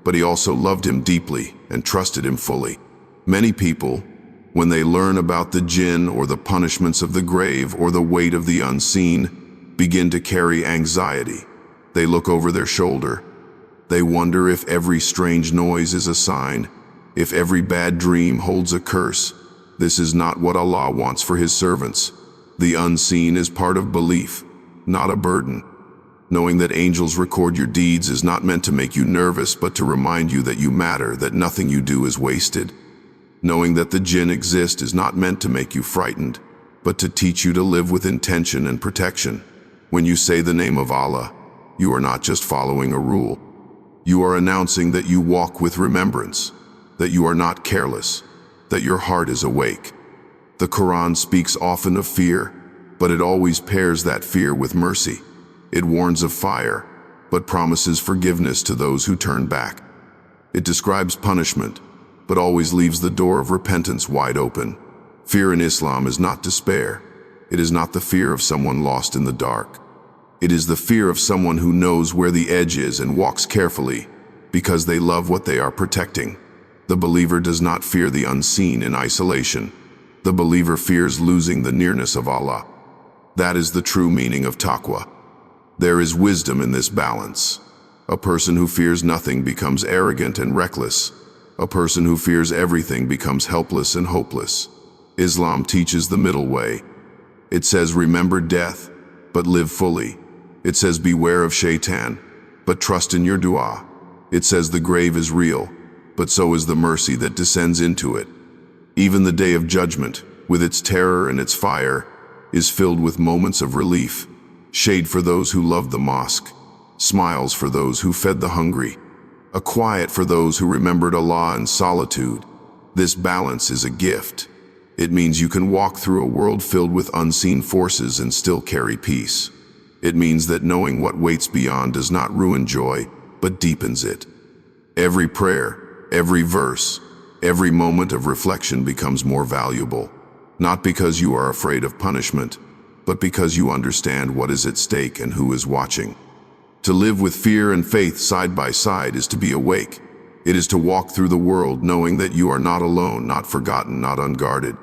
S1: but he also loved Him deeply and trusted Him fully. Many people, when they learn about the Jinn or the punishments of the grave or the weight of the unseen, begin to carry anxiety. They look over their shoulder. They wonder if every strange noise is a sign, if every bad dream holds a curse. This is not what Allah wants for His servants. The unseen is part of belief, not a burden. Knowing that angels record your deeds is not meant to make you nervous, but to remind you that you matter, that nothing you do is wasted. Knowing that the Jinn exist is not meant to make you frightened, but to teach you to live with intention and protection. When you say the name of Allah, you are not just following a rule. You are announcing that you walk with remembrance, that you are not careless, that your heart is awake. The Quran speaks often of fear, but it always pairs that fear with mercy. It warns of fire, but promises forgiveness to those who turn back. It describes punishment, but always leaves the door of repentance wide open. Fear in Islam is not despair. It is not the fear of someone lost in the dark. It is the fear of someone who knows where the edge is and walks carefully because they love what they are protecting. The believer does not fear the unseen in isolation. The believer fears losing the nearness of Allah. That is the true meaning of taqwa. There is wisdom in this balance. A person who fears nothing becomes arrogant and reckless. A person who fears everything becomes helpless and hopeless. Islam teaches the middle way. It says, remember death, but live fully. It says, beware of shaitan, but trust in your dua. It says the grave is real, but so is the mercy that descends into it. Even the day of judgment, with its terror and its fire, is filled with moments of relief. Shade for those who loved the mosque, smiles for those who fed the hungry, a quiet for those who remembered Allah in solitude. This balance is a gift. It means you can walk through a world filled with unseen forces and still carry peace. It means that knowing what waits beyond does not ruin joy, but deepens it. Every prayer, every verse, every moment of reflection becomes more valuable, not because you are afraid of punishment, but because you understand what is at stake and who is watching. To live with fear and faith side by side is to be awake. It is to walk through the world knowing that you are not alone, not forgotten, not unguarded.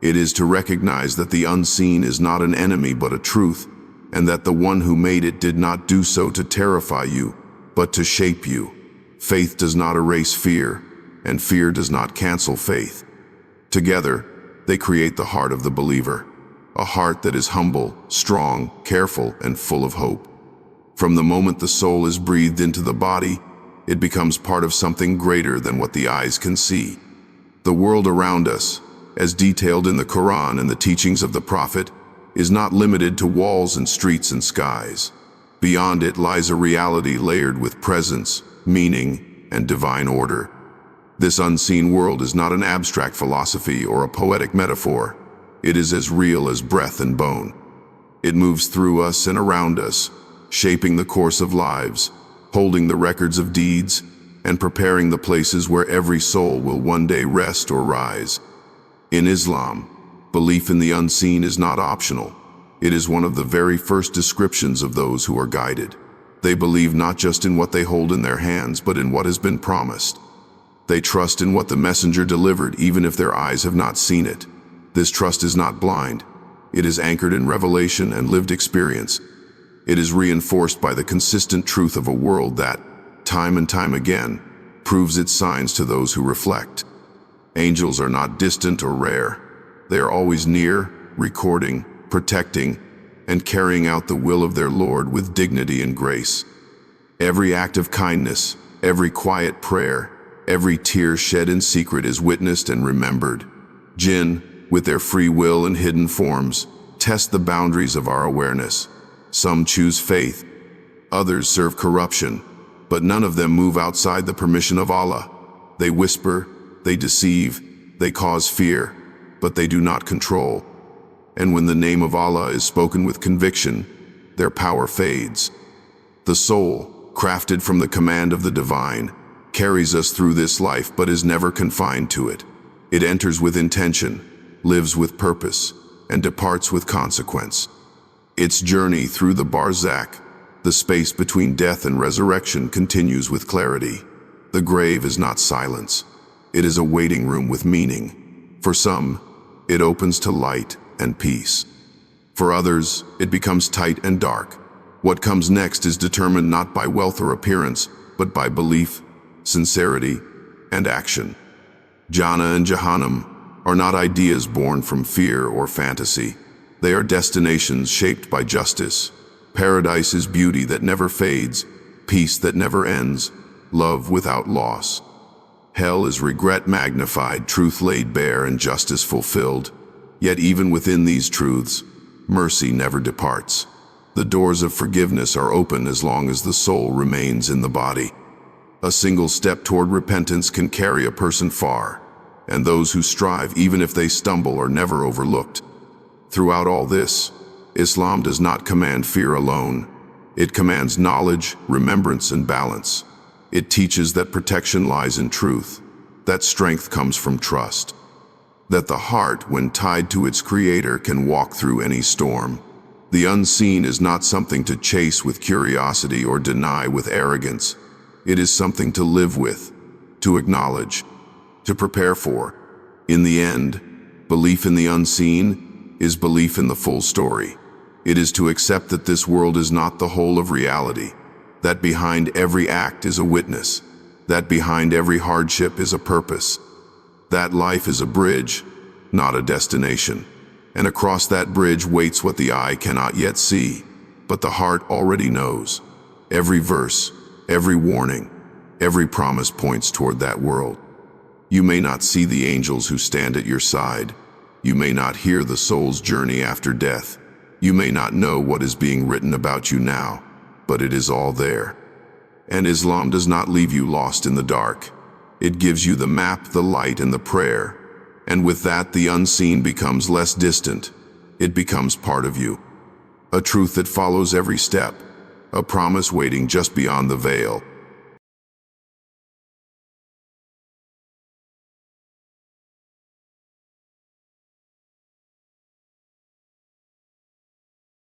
S1: It is to recognize that the unseen is not an enemy but a truth, and that the one who made it did not do so to terrify you, but to shape you. Faith does not erase fear, and fear does not cancel faith. Together, they create the heart of the believer, a heart that is humble, strong, careful, and full of hope. From the moment the soul is breathed into the body, it becomes part of something greater than what the eyes can see. The world around us, as detailed in the Qur'an and the teachings of the Prophet, is not limited to walls and streets and skies. Beyond it lies a reality layered with presence, meaning, and divine order. This unseen world is not an abstract philosophy or a poetic metaphor. It is as real as breath and bone. It moves through us and around us, shaping the course of lives, holding the records of deeds, and preparing the places where every soul will one day rest or rise. In Islam, belief in the unseen is not optional. It is one of the very first descriptions of those who are guided. They believe not just in what they hold in their hands, but in what has been promised. They trust in what the messenger delivered, even if their eyes have not seen it. This trust is not blind. It is anchored in revelation and lived experience. It is reinforced by the consistent truth of a world that, time and time again, proves its signs to those who reflect. Angels are not distant or rare. They are always near, recording, protecting, and carrying out the will of their Lord with dignity and grace. Every act of kindness, every quiet prayer, every tear shed in secret is witnessed and remembered. Jinn, with their free will and hidden forms, test the boundaries of our awareness. Some choose faith, others serve corruption, but none of them move outside the permission of Allah. They whisper, they deceive, they cause fear, but they do not control. And when the name of Allah is spoken with conviction, their power fades. The soul, crafted from the command of the divine, carries us through this life but is never confined to it. It enters with intention, lives with purpose, and departs with consequence. Its journey through the barzakh, the space between death and resurrection, continues with clarity. The grave is not silence. It is a waiting room with meaning. For some, it opens to light and peace. For others, it becomes tight and dark. What comes next is determined not by wealth or appearance, but by belief, sincerity, and action. Jannah and Jahannam are not ideas born from fear or fantasy. They are destinations shaped by justice. Paradise is beauty that never fades, peace that never ends, love without loss. Hell is regret magnified, truth laid bare, and justice fulfilled. Yet even within these truths, mercy never departs. The doors of forgiveness are open as long as the soul remains in the body. A single step toward repentance can carry a person far, and those who strive, even if they stumble, are never overlooked. Throughout all this, Islam does not command fear alone. It commands knowledge, remembrance, and balance. It teaches that protection lies in truth, that strength comes from trust, that the heart, when tied to its creator, can walk through any storm. The unseen is not something to chase with curiosity or deny with arrogance. It is something to live with, to acknowledge, to prepare for. In the end, belief in the unseen is belief in the full story. It is to accept that this world is not the whole of reality, that behind every act is a witness, that behind every hardship is a purpose, that life is a bridge, not a destination, and across that bridge waits what the eye cannot yet see, but the heart already knows. Every verse, every warning, every promise points toward that world. You may not see the angels who stand at your side. You may not hear the soul's journey after death. You may not know what is being written about you now, but it is all there. And Islam does not leave you lost in the dark. It gives you the map, the light, and the prayer. And with that, the unseen becomes less distant. It becomes part of you. A truth that follows every step. A promise waiting just beyond the veil.